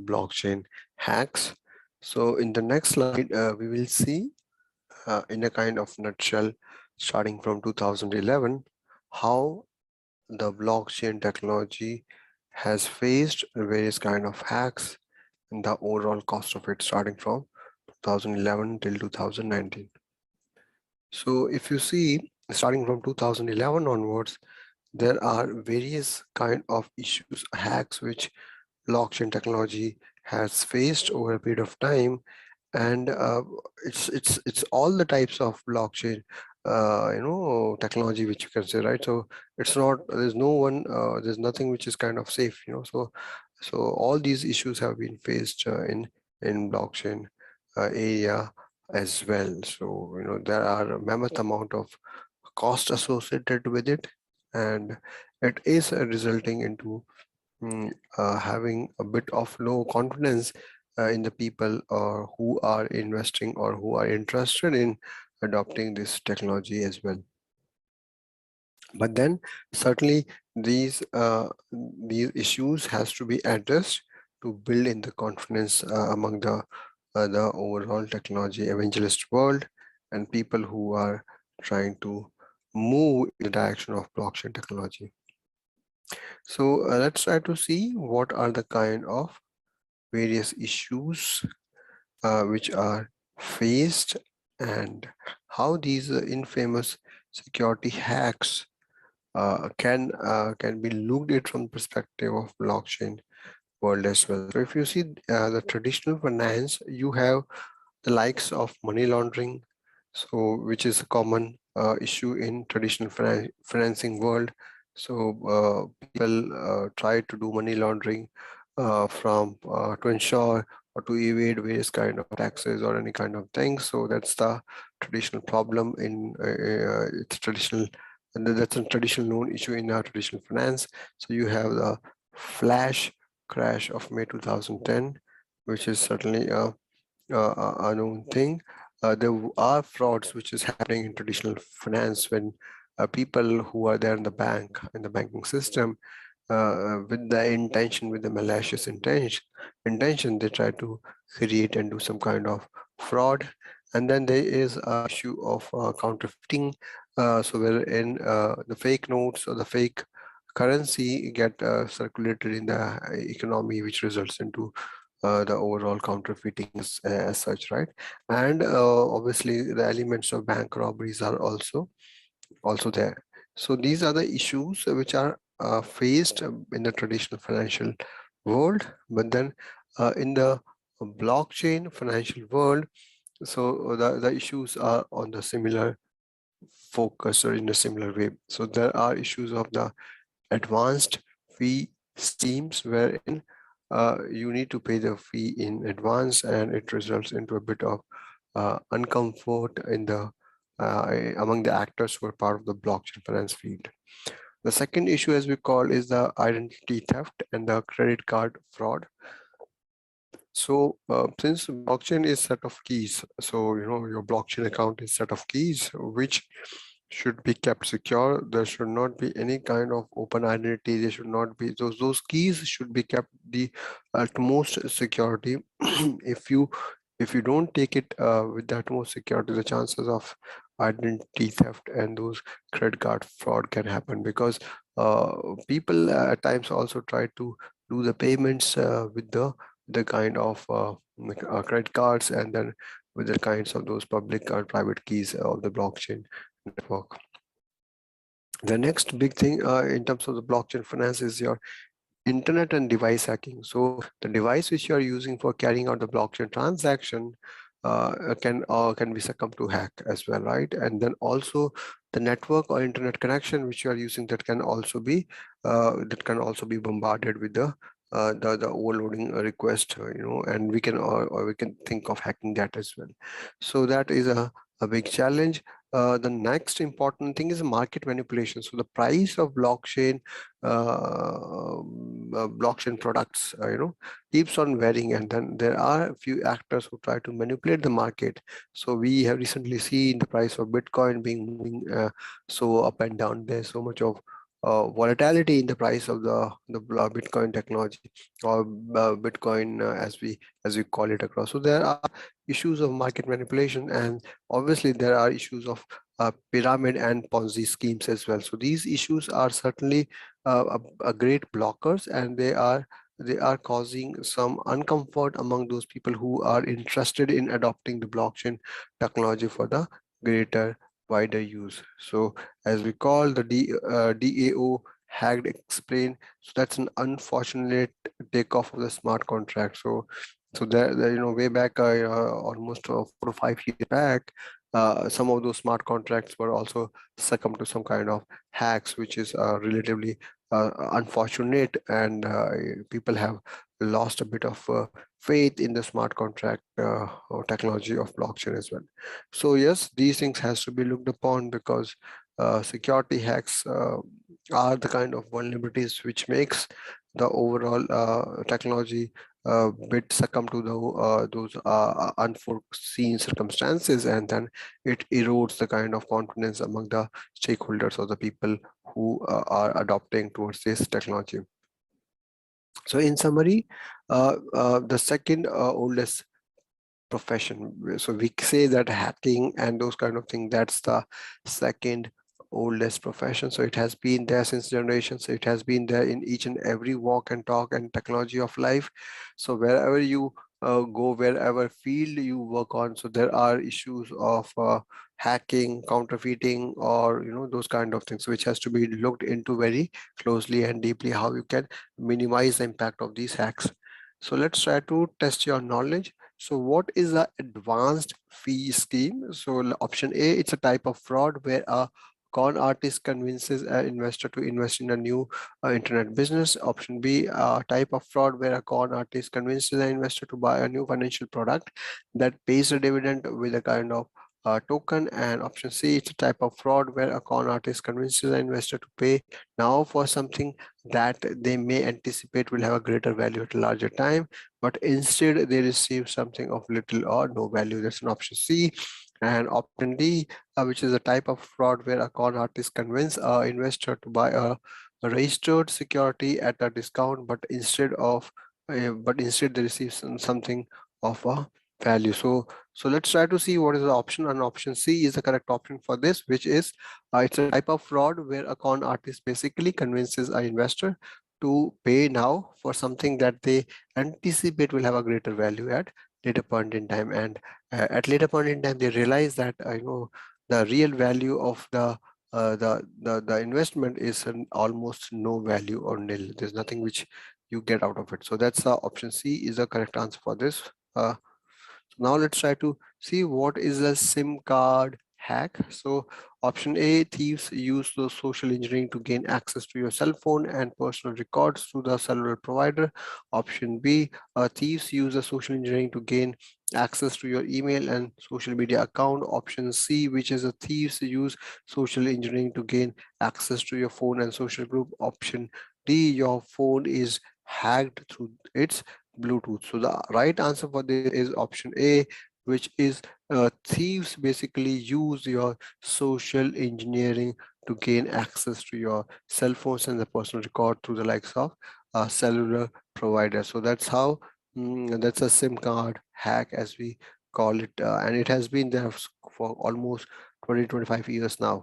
blockchain hacks. So in the next slide, we will see in a kind of nutshell, starting from 2011, how the blockchain technology has faced various kind of hacks and the overall cost of it starting from 2011 till 2019. So if you see, starting from 2011 onwards, there are various kind of issues, hacks, which blockchain technology has faced over a period of time, and it's all the types of blockchain technology which you can say, right? So it's not, there's no one, there's nothing which is kind of safe, so all these issues have been faced in blockchain area as well. So there are a mammoth amount of cost associated with it, and it is resulting into having a bit of low confidence in the people who are investing or who are interested in adopting this technology as well. But then certainly these issues has to be addressed to build in the confidence among the overall technology evangelist world and people who are trying to move in the direction of blockchain technology. So let's try to see what are the kind of various issues which are faced and how these infamous security hacks can be looked at from perspective of blockchain world as well. So if you see the traditional finance, you have the likes of money laundering, so which is a common issue in traditional financing world. So people try to do money laundering to ensure or to evade various kind of taxes or any kind of things. So that's the traditional problem in it's traditional, and that's a traditional known issue in our traditional finance. So you have the flash crash of May 2010, which is certainly a known thing. There are frauds which is happening in traditional finance when people who are there in the banking system, with the intention, with the malicious intention, they try to create and do some kind of fraud. And then there is a issue of counterfeiting, so wherein the fake notes or the fake currency get circulated in the economy, which results into the overall counterfeiting as such, right? And obviously the elements of bank robberies are also there. So these are the issues which are faced in the traditional financial world, but then in the blockchain financial world, so the issues are on the similar focus or in a similar way. So there are issues of the advanced fee schemes wherein you need to pay the fee in advance, and it results into a bit of uncomfort in the among the actors who are part of the blockchain finance field. The second issue, as we call, is the identity theft and the credit card fraud. So since blockchain is set of keys, so your blockchain account is set of keys which should be kept secure. There should not be any kind of open identity. There should not be those keys should be kept the utmost security. if you don't take it with the utmost security, the chances of identity theft and those credit card fraud can happen, because people at times also try to do the payments with the kind of credit cards, and then with the kinds of those public or private keys of the blockchain network. The next big thing in terms of the blockchain finance is your internet and device hacking. So the device which you are using for carrying out the blockchain transaction can be succumbed to hack as well, right? And then also the network or internet connection which you are using, that can also be bombarded with the overloading request, and we can or we can think of hacking that as well. So that is a big challenge. The next important thing is market manipulation. So the price of blockchain products keeps on varying, and then there are a few actors who try to manipulate the market. So we have recently seen the price of Bitcoin being moving so up and down. There's so much of volatility in the price of the Bitcoin technology, or Bitcoin, as we call it across. So there are issues of market manipulation, and obviously there are issues of pyramid and Ponzi schemes as well. So these issues are certainly a great blockers, and they are causing some uncomfort among those people who are interested in adopting the blockchain technology for the greater, wider use. So as we call the DAO hacked explain, so that's an unfortunate takeoff of the smart contract. So there, way back, almost 4 to 5 years back, some of those smart contracts were also succumb to some kind of hacks, which is relatively unfortunate, and people have lost a bit of faith in the smart contract or technology of blockchain as well. So yes, these things has to be looked upon, because security hacks are the kind of vulnerabilities which makes the overall technology bit succumb to those unforeseen circumstances, and then it erodes the kind of confidence among the stakeholders or the people who are adopting towards this technology. So in summary, the second oldest profession. So we say that hacking and those kind of things, that's the second oldest profession. So it has been there since generations. It has been there in each and every walk and talk and technology of life. So wherever you go, wherever field you work on, so there are issues of hacking, counterfeiting, or those kind of things, which has to be looked into very closely and deeply, how you can minimize the impact of these hacks. So let's try to test your knowledge. So what is the advanced fee scheme? So option A, it's a type of fraud where a con artist convinces an investor to invest in a new internet business. Option B, a type of fraud where a con artist convinces an investor to buy a new financial product that pays a dividend with a kind of token. And option C, it's a type of fraud where a con artist convinces an investor to pay now for something that they may anticipate will have a greater value at a larger time, but instead they receive something of little or no value. That's an option C. And option D, which is a type of fraud where a con artist convinces an investor to buy a registered security at a discount, but instead they receive something of a value. So let's try to see what is the option, and option C is the correct option for this, which is it's a type of fraud where a con artist basically convinces an investor to pay now for something that they anticipate will have a greater value at later point in time. And at later point in time, they realize that the real value of the investment is almost no value or nil. There's nothing which you get out of it. So that's option C is the correct answer for this. So now let's try to see what is a SIM card hack. So option A, thieves use the social engineering to gain access to your cell phone and personal records through the cellular provider. Option B, thieves use the social engineering to gain access to your email and social media account. Option C, which is a thieves use social engineering to gain access to your phone and social group. Option D, your phone is hacked through its Bluetooth. So the right answer for this is option A, which is thieves basically use your social engineering to gain access to your cell phones and the personal record through the likes of cellular providers. So that's how that's a SIM card hack, as we call it, and it has been there for almost 20-25 years now.